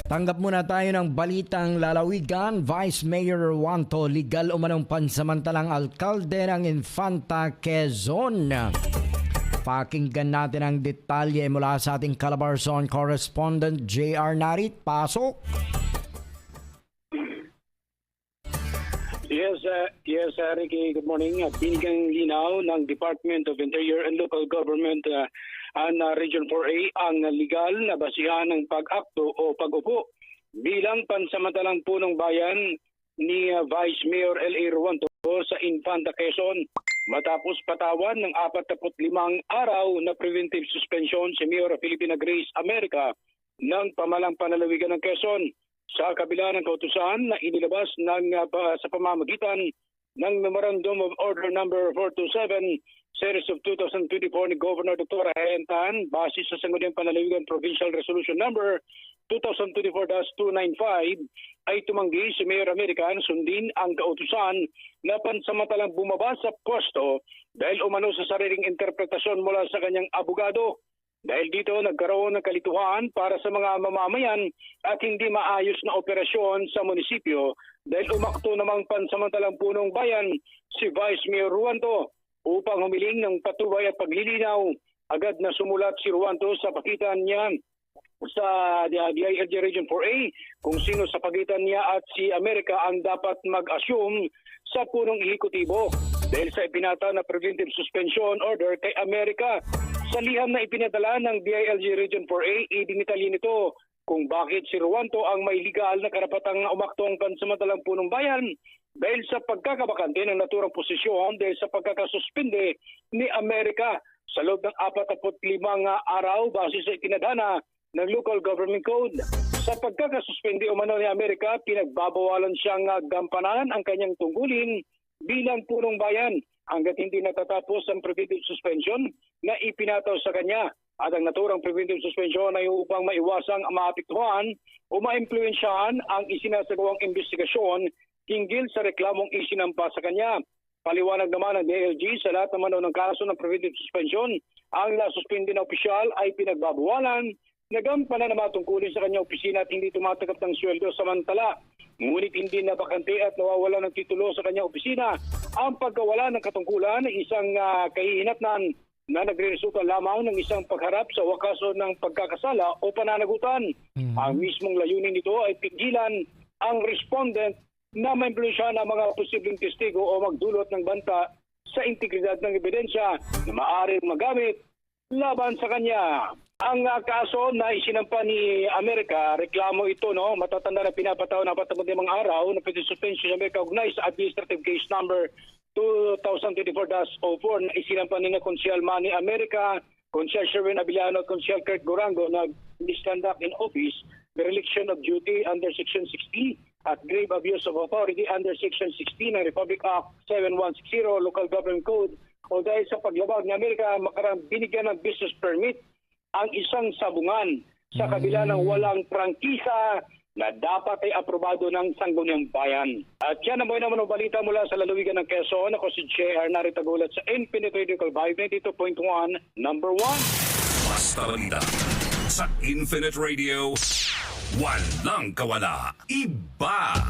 Tanggap muna tayo ng balitang lalawigan. Vice Mayor Ruanto, legal umanong pansamantalang alkalde ng Infanta, Quezon. Pakinggan natin ang detalye mula sa ating Calabarzon correspondent JR Narit. Pasok! Yes, Ricky, good morning. Binigyang linaw ng Department of Interior and Local Government ang Region 4A ang legal na basihan ng pag-akto o pag-upo bilang pansamantalang punong bayan ni Vice Mayor L.A. Ruanto sa Infanta, Quezon. Matapos patawan ng 45 araw na preventive suspension si Mayor Filipina Grace America ng pamalang panlalawigan ng Quezon sa kabila ng kautusan na inilabas sa pamamagitan ng Memorandum of Order Number 427 Series of 2024 ni Governor Dr. Hayentan base sa Sangguniang Panlalawigan Provincial Resolution Number 2024-295 ay tumanggi si Mayor American sundin ang kautusan na pansamantalang bumaba sa pwesto dahil umano sa sariling interpretasyon mula sa kanyang abogado. Dahil dito nagkaroon ng kalituhan para sa mga mamamayan at hindi maayos na operasyon sa munisipyo dahil umakto namang pansamantalang punong bayan si Vice Mayor Ruanto upang humiling ng patubay at paglilinaw. Agad na sumulat si Ruanto sa pagitan niya sa DILG Region 4A kung sino sa pagitan niya at si Amerika ang dapat mag-assume sa punong ehekutibo dahil sa ipinata na preventive suspension order kay Amerika. Sa liham na ipinadala ng DILG Region 4A, idinitalye nito kung bakit si Ruanto ang may legal na karapatang umaktong pansamantalang punong bayan dahil sa pagkakabakante ng naturang posisyon dahil sa pagkakasuspinde ni Amerika sa loob ng 45 araw base sa itinadhana ng Local Government Code. Sa pagkakasuspende umano ni Amerika, pinagbabawalan siyang gampanan ang kanyang tungkulin bilang punong bayan hanggat hindi natatapos ang preventive suspension na ipinataw sa kanya. At ang naturang preventive suspension ay upang maiwasang maapektuhan o maimpluwensyahan ang isinasagawang investigasyon hinggil sa reklamong isinampa sa kanya. Paliwanag naman ng DILG sa lahat naman ng kaso ng preventive suspension, ang nasuspindi na opisyal ay pinagbabawalan, nagampanan na matungkulin sa kanyang opisina at hindi tumatanggap ng sweldo samantala. Ngunit hindi na bakante at nawawala ng titulo sa kanyang opisina ang pagkawala ng katungkulan ng isang kahihinatnan na nagreresulta lamang ng isang pagharap sa wakaso ng pagkakasala o pananagutan. Ang mismong layunin nito ay pigilan ang respondent na maimpluwensyahan ang mga posibleng testigo o magdulot ng banta sa integridad ng ebidensya na maaaring magamit laban sa kanya. Ang kaso na isinampa ni Amerika, reklamo ito, matatanda na pinapataw na 45 araw na pwede suspension sa Amerika Organized Administrative Case Number 2024-04 na isinampa ni Konsyal Manny America, Konsyal Sherwin Abiliano at Konsyal Kurt Gorango na misconduct in office, dereliction of duty under Section 60 at grave abuse of authority under Section 16 ng Republic Act 7160 Local Government Code o dahil sa paglabag ni Amerika binigyan ng business permit ang isang sabungan sa kabila ng walang prangkisa na dapat ay aprobado ng Sangguniang Bayan. At yan ang naman ang balita mula sa lalawigan ng Quezon. Ako si JR Naritagulat sa Infinite Radio Calbay 92.1, number 1. Basta balita sa Infinite Radio, walang kawala. Iba!